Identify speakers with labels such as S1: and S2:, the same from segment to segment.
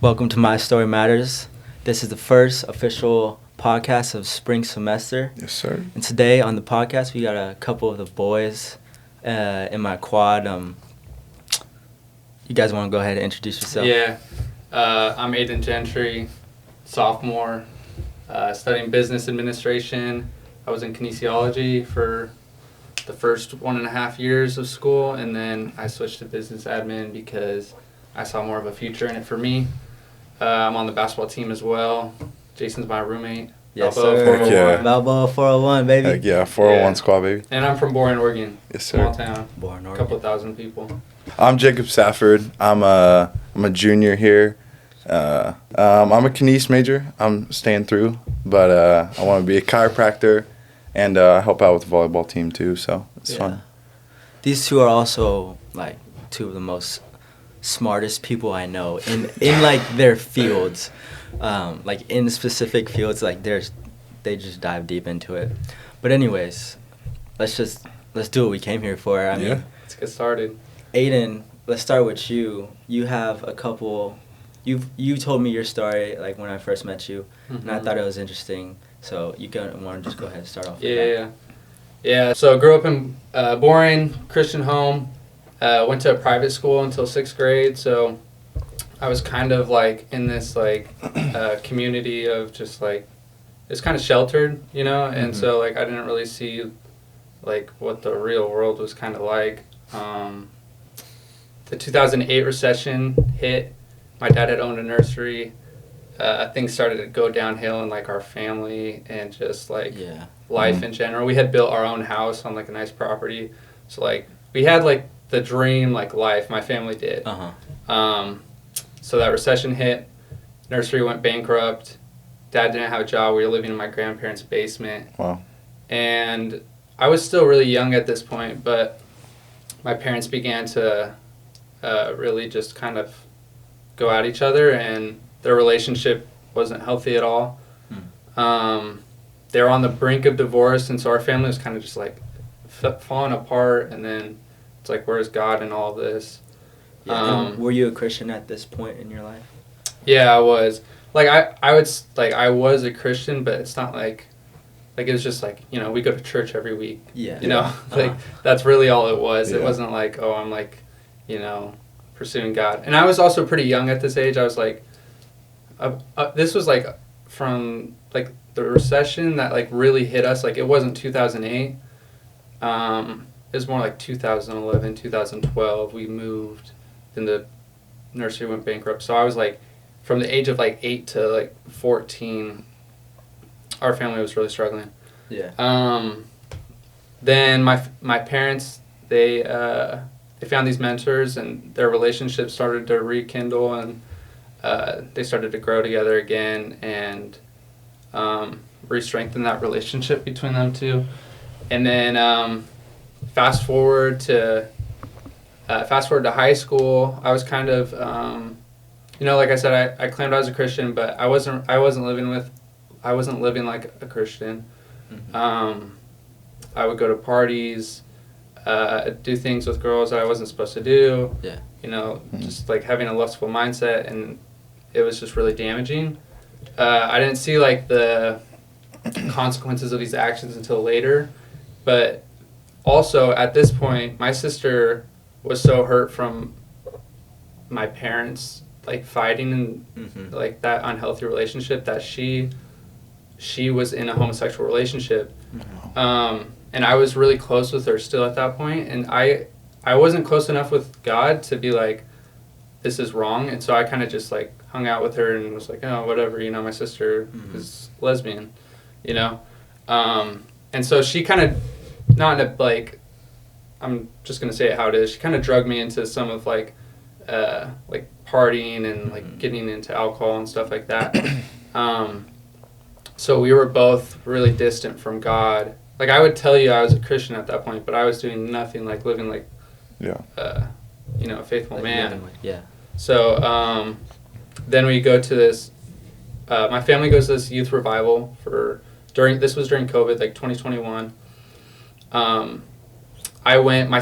S1: Welcome to My Story Matters. This is the first official podcast of spring semester.
S2: Yes, sir.
S1: And today on the podcast, we got a couple of the boys in my quad. You guys want to go ahead and introduce yourself?
S3: Yeah, I'm Aiden Gentry, sophomore, studying business administration. I was in kinesiology for the first 1.5 years of school, and then I switched to business admin because I saw more of a future in it for me. I'm on the basketball team as well. Jason's my roommate.
S1: Yes,
S3: Balboa
S1: sir.
S3: 401.
S2: Yeah.
S1: Balboa 401, baby.
S2: Heck yeah, 401
S3: Yeah.
S2: squad, baby.
S3: And I'm from Boren, Oregon.
S2: Yes, sir.
S3: Small town.
S1: Born
S3: A
S1: Oregon.
S3: couple thousand people.
S2: I'm Jacob Safford. I'm a junior here. I'm a kines major. I'm staying through, but I want to be a chiropractor and help out with the volleyball team too. So it's fun.
S1: These two are also like two of the most smartest people I know in like their fields, like in specific fields. Like they just dive deep into it. But anyways, let's do what we came here for. I mean,
S2: Yeah.
S3: Let's get started.
S1: Aiden, let's start with you. You have a couple. You told me your story like when I first met you, and I
S3: Mhm.
S1: thought it was interesting. So you want to just go ahead and start off. with
S3: Yeah. Yeah, so I grew up in Boring, Christian home. Went to a private school until 6th grade, so I was kind of like in this like community of just like, it's kind of sheltered, you know? And
S1: Mhm.
S3: so like I didn't really see like what the real world was kind of like. The 2008 recession hit. My dad had owned a nursery. Things started to go downhill in like our family and just like
S1: Yeah.
S3: life in general. We had built our own house on like a nice property, so like we had like the dream like life. My family did. So that recession hit. Nursery went bankrupt. Dad didn't have a job. We were living in my grandparents' basement.
S2: Wow.
S3: And I was still really young at this point, but my parents began to really just kind of go at each other, and their relationship wasn't healthy at all. They were on the brink of divorce, and so our family was kind of just like falling apart. And then it's like, where's God in all this?
S1: Yeah. And were you a Christian at this point in your life?
S3: Yeah, I was. Like I would like I was a Christian, but it's not like it was just like, you know, we go to church every week.
S1: Yeah.
S3: You know, like that's really all it was. It
S2: Yeah.
S3: wasn't like, oh, I'm like, you know, pursuing God. And I was also pretty young at this age. I was like, this was like from like the recession that like really hit us. Like it wasn't 2008. It was more like 2011, 2012. We moved, then the nursery went bankrupt. So I was like, from the age of like 8 to like 14, our family was really struggling.
S1: Yeah.
S3: Then my parents, they found these mentors, and their relationship started to rekindle, and they started to grow together again, and re-strengthen that relationship between them two. And then fast forward to high school. I was kind of you know, like I said, I claimed I was a Christian, but I wasn't living like a Christian.
S1: Mm-hmm.
S3: I would go to parties, do things with girls that I wasn't supposed to do.
S1: Yeah.
S3: You know, just like having a lustful mindset, and it was just really damaging. I didn't see like the consequences of these actions until later, but also at this point, my sister was so hurt from my parents like fighting and like that unhealthy relationship that she was in a homosexual relationship. And I was really close with her still at that point, and I wasn't close enough with God to be like, this is wrong. And so I kind of just like hung out with her and was like, oh, whatever, you know, my sister is lesbian, you know. And so she kind of, not in a, like, I'm just gonna say it how it is, she kind of drugged me into some of like partying and like getting into alcohol and stuff like that. So we were both really distant from God. Like I would tell you I was a Christian at that point, but I was doing nothing like living like, you know, a faithful
S1: Like
S3: man.
S1: Yeah.
S3: So then we go to this, my family goes to this youth revival this was during COVID, like 2021. I went. My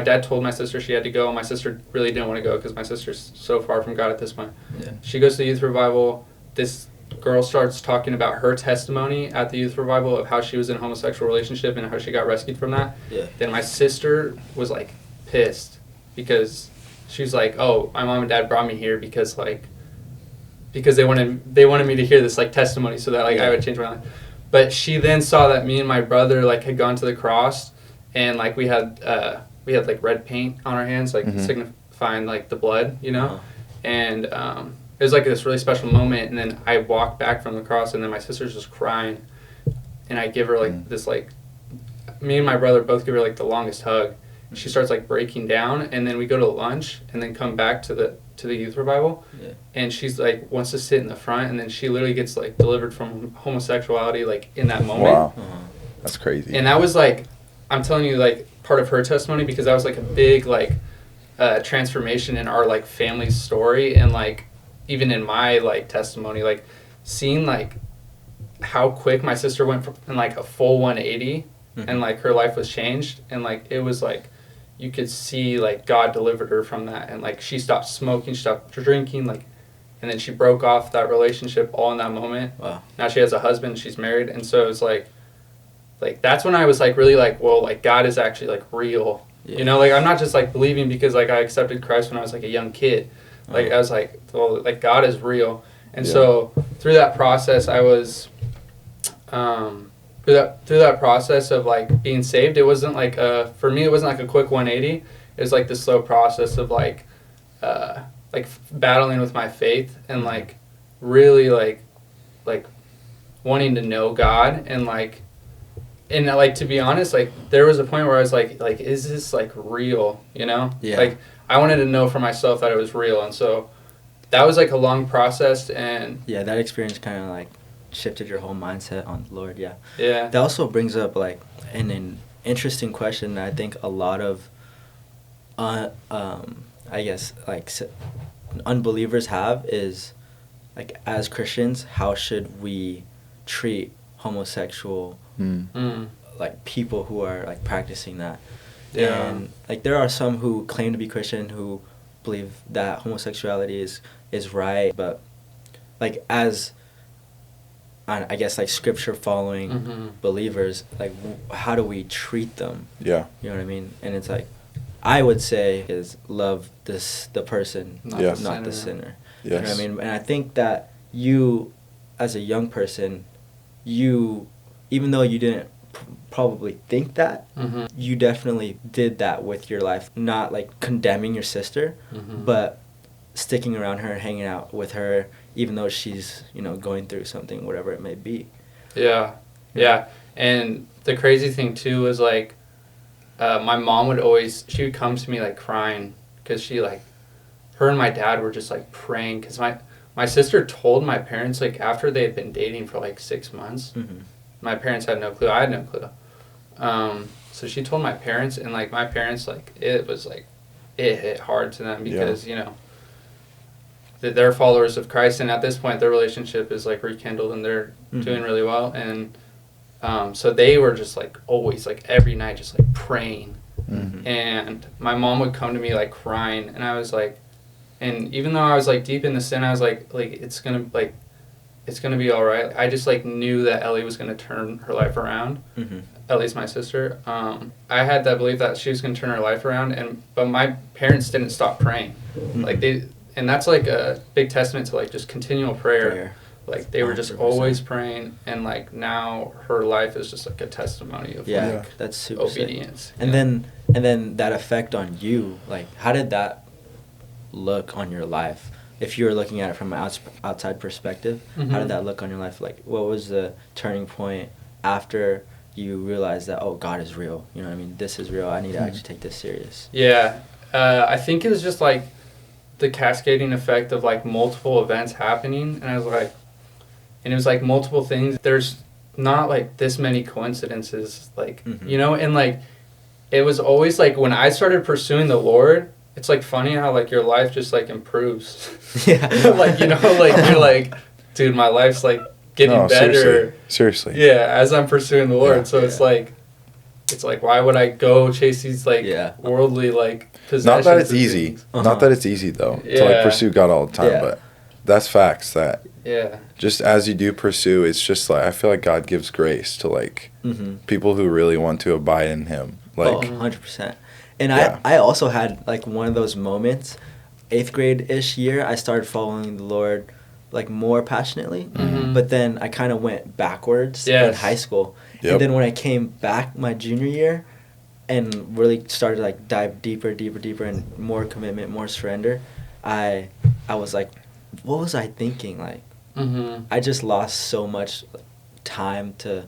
S3: dad told my sister she had to go. My sister really didn't want to go because my sister's so far from God at this point.
S1: Yeah.
S3: She goes to the youth revival. This girl starts talking about her testimony at the youth revival of how she was in a homosexual relationship and how she got rescued from that.
S1: Yeah.
S3: Then my sister was like pissed because she was like, "Oh, my mom and dad brought me here because they wanted me to hear this like testimony so that like I would change my life." But she then saw that me and my brother like had gone to the cross and like we had like red paint on our hands like signifying like the blood, you know, and it was like this really special moment. And then I walked back from the cross and then my sister's just crying, and I give her like this like me and my brother both give her like the longest hug. She starts like breaking down, and then we go to lunch and then come back to the youth revival, and she's like wants to sit in the front, and then she literally gets like delivered from homosexuality like in that moment.
S2: Wow, that's crazy.
S3: And that was like, I'm telling you, like part of her testimony, because that was like a big like transformation in our like family's story, and like even in my like testimony, like seeing like how quick my sister went from like a full 180 and like her life was changed, and like it was like you could see like God delivered her from that, and like she stopped smoking, she stopped drinking, like, and then she broke off that relationship all in that moment.
S1: Wow.
S3: Now she has a husband, she's married, and so it's like that's when I was like really like, well, like God is actually like real. You know, like I'm not just like believing because like I accepted Christ when I was like a young kid. Like I was like, well, like God is real. And so through that process I was through that process of like being saved, it wasn't like for me it wasn't like a quick 180. It was like the slow process of like battling with my faith and like really like wanting to know God, and like to be honest, like there was a point where I was like is this like real, you know? Like I wanted to know for myself that it was real, and so that was like a long process. And
S1: that experience kind of like shifted your whole mindset on the Lord. Yeah. That also brings up like an interesting question that I think a lot of I guess like unbelievers have is like, as Christians, how should we treat homosexual like people who are like practicing that? And like there are some who claim to be Christian who believe that homosexuality is right, but like as I guess like scripture following believers, like how do we treat them? You know what I mean? And it's like I would say is love the person, not the sinner. You know what I mean? And I think that you as a young person, even though you didn't probably think that, you definitely did that with your life, not like condemning your sister, but sticking around her, hanging out with her, even though she's, you know, going through something, whatever it may be. And the crazy thing too was like my mom she would come to me like crying because she like her and my dad were just like praying, because my sister told my parents like after they had been dating for like 6 months. My parents had no clue. I had no clue. So she told my parents, and like my parents, like it was like it hit hard to them because you know they're followers of Christ, and at this point their relationship is like rekindled and they're doing really well. And so they were just like always like every night just like praying. And my mom would come to me like crying, and I was like, and even though I was like deep in the sin, I was like it's gonna be all right. I just like knew that Ellie was gonna turn her life around. Ellie's my sister. I had that belief that she was gonna turn her life around, but my parents didn't stop praying. And that's like a big testament to like just continual prayer. Like they were just 100%. Always praying, and like now her life is just like a testimony of like that's super
S3: obedience.
S1: Sick. And then that effect on you, like how did that look on your life? If you were looking at it from an outside perspective, how did that look on your life? Like, what was the turning point after you realized that, oh, God is real? You know what I mean? This is real. I need to actually take this serious.
S3: I think it was just, like, the cascading effect of, like, multiple events happening. And I was like, and it was, like, multiple things. There's not, like, this many coincidences, like, you know? And, like, it was always, like, when I started pursuing the Lord, it's like funny how like your life just like improves. Like, you know, like you're like, dude, my life's like getting better.
S2: Seriously.
S3: As I'm pursuing the Lord. So it's like it's like, why would I go chase these like worldly like possessions?
S2: Not that it's easy. Not that it's easy though to like pursue God all the time, but that's facts that just as you do pursue, it's just like I feel like God gives grace to like people who really want to abide in Him. Like
S1: 100%. And I also had like one of those moments, 8th grade-ish year, I started following the Lord like more passionately, but then I kind of went backwards in high school. And then when I came back my junior year and really started to like dive deeper and more commitment, more surrender, I was like, what was I thinking? Like, I just lost so much time to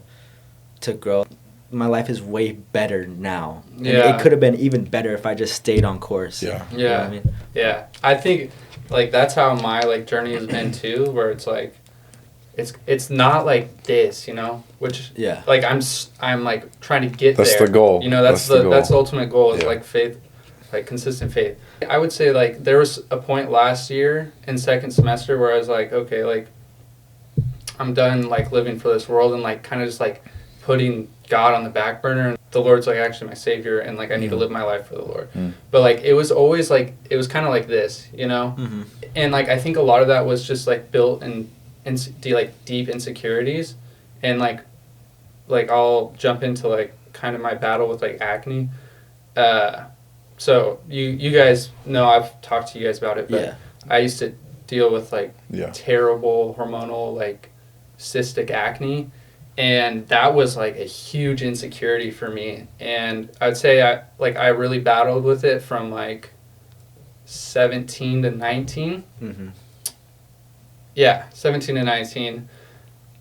S1: grow. My life is way better now. And it could have been even better if I just stayed on course. You know what I mean? Yeah. I think like that's how my like journey has been too, where it's like it's not like this, you know, which like I'm like trying to get there.
S2: That's the goal.
S1: You know, that's the ultimate goal is like faith, like consistent faith. I would say like there was a point last year in second semester where I was like, okay, like I'm done like living for this world and like kind of just like putting God on the back burner, and the Lord's like actually my savior, and like I need to live my life for the Lord. But like it was always like it was kind of like this, you know, and like I think a lot of that was just like built in like deep insecurities, and like I'll jump into like kind of my battle with like acne. So you guys know I've talked to you guys about it, but I used to deal with like terrible hormonal like cystic acne. And that was like a huge insecurity for me. And I'd say I really battled with it from like 17 to 19. Yeah, 17 to 19.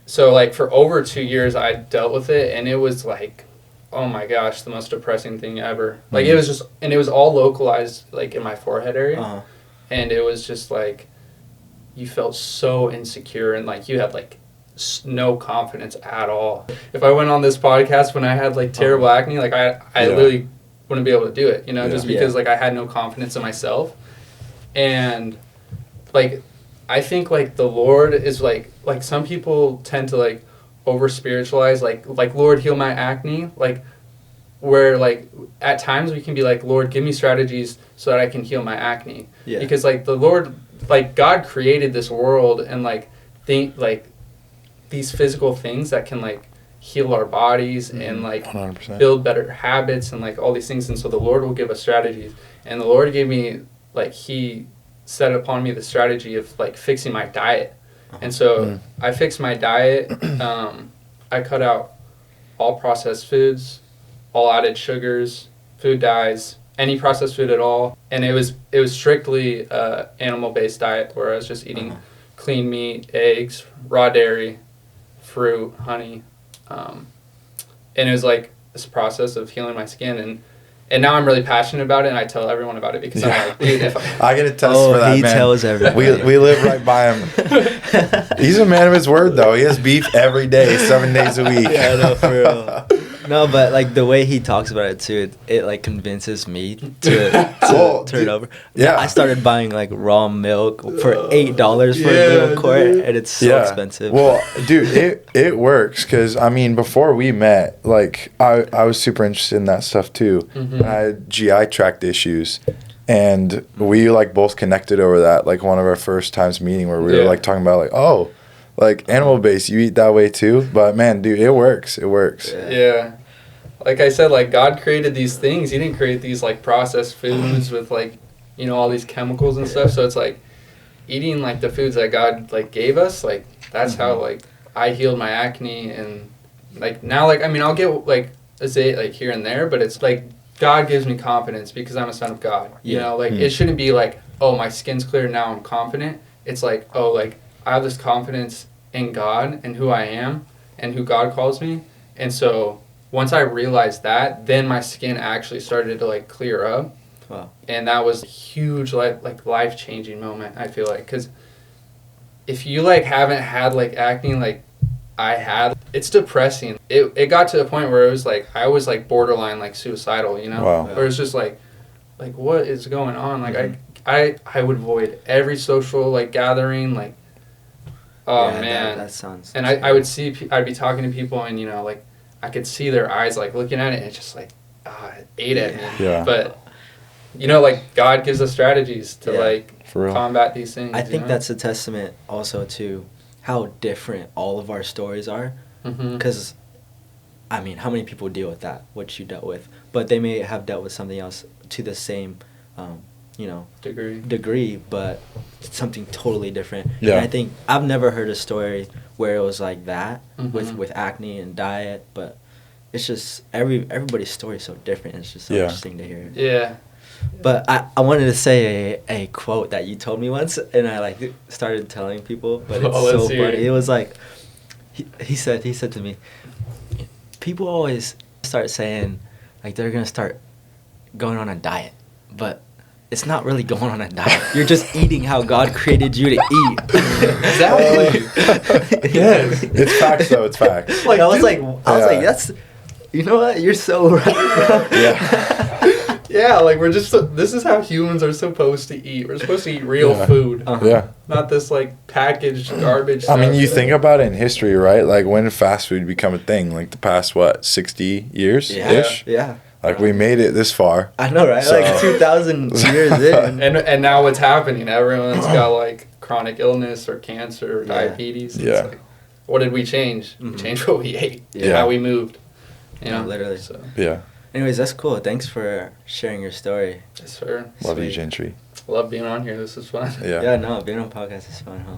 S1: So like for over 2 years I dealt with it, and it was like, oh my gosh, the most depressing thing ever. Like it was just, and it was all localized like in my forehead area. And it was just like, you felt so insecure, and like you had like no confidence at all. If I went on this podcast when I had like terrible acne, like I literally wouldn't be able to do it, you know, just because like I had no confidence in myself. And like I think like the Lord is like some people tend to like over spiritualize like Lord, heal my acne, like where like at times we can be like, Lord, give me strategies so that I can heal my acne. Because like the Lord, like God created this world and like think like these physical things that can like heal our bodies and like 100%. Build better habits and like all these things. And so the Lord will give us strategies, and the Lord gave me like He set upon me the strategy of like fixing my diet. And so I fixed my diet. I cut out all processed foods, all added sugars, food dyes, any processed food at all. And it was strictly animal-based diet where I was just eating clean meat, eggs, raw dairy, fruit, honey, and it was like this process of healing my skin, and now I'm really passionate about it, and I tell everyone about it because I'm like, dude, if
S2: I get a test for that,
S1: he
S2: man.
S1: tells everybody.
S2: We live right by him. He's a man of his word, though. He has beef every day, 7 days a week.
S1: Yeah, no, for real. No, but like the way he talks about it too, it like convinces me to turn over. Yeah, I started buying like raw milk for $8 for a little quart, and it's so expensive.
S2: Well, dude, it works because I mean, before we met, like I was super interested in that stuff too. I had GI tract issues, and we like both connected over that. Like one of our first times meeting where we were like talking about like, oh, like animal based, you eat that way too. But man, dude, it works. It works.
S3: Yeah. Like I said, like God created these things. He didn't create these like processed foods with like, you know, all these chemicals and stuff. So it's like eating like the foods that God like gave us. Like that's how like I healed my acne, and like now like I mean I'll get like a zit like here and there, but it's like God gives me confidence because I'm a son of God. You know, like it shouldn't be like, oh, my skin's clear now I'm confident. It's like, oh, like I have this confidence in God and who I am and who God calls me, and so once I realized that, then my skin actually started to like clear up. Wow. And that was a huge life-changing moment, I feel like, because if you like haven't had like acne like I had, it's depressing. It got to the point where it was like I was like borderline like suicidal, you know?
S2: Wow.
S3: Where it's just like what is going on? Like I would avoid every social like gathering, like man.
S1: That sounds.
S3: And I'd be talking to people, and you know like I could see their eyes like looking at it, and it's just like, it ate at me.
S2: Yeah.
S3: But like God gives us strategies to like
S2: For real.
S3: combat these things.
S1: I think that's a testament also to how different all of our stories are. Because, I mean, how many people deal with that, what you dealt with? But they may have dealt with something else to the same, degree, but something totally different.
S2: Yeah.
S1: And I think I've never heard a story where it was like that with acne and diet, but it's just everybody's story is so different. It's just so interesting to hear.
S3: Yeah.
S1: But I wanted to say a quote that you told me once, and I like started telling people, but it's so funny. It was like he said to me, people always start saying like they're gonna start going on a diet, but it's not really going on a diet. You're just eating how God created you to eat.
S3: Exactly.
S2: Yes. It's facts though. It's facts.
S1: Like I was like that's, you know what? You're so right.
S2: Yeah.
S3: Yeah, like we're just this is how humans are supposed to eat. We're supposed to eat real food.
S2: Yeah.
S3: Not this like packaged garbage
S2: I mean,
S3: stuff.
S2: you think about it in history, right? Like when did fast food become a thing? Like the past 60 years ish?
S1: Yeah.
S2: Like we made it this far.
S1: I know, right?
S2: So-
S1: Like 2,000 years in.
S3: and now what's happening? Everyone's got like chronic illness or cancer or diabetes.
S2: Yeah.
S3: It's like, what did we change? We changed what we ate.
S2: Yeah.
S3: How we moved. You know,
S1: literally.
S3: So,
S2: Yeah.
S1: Anyways, that's cool. Thanks for sharing your story.
S3: yes, sir.
S2: Love you,
S1: Sweet.
S2: Gentry.
S3: Love being on here. This is fun.
S2: Yeah.
S1: Yeah, no, being on podcast is fun, huh?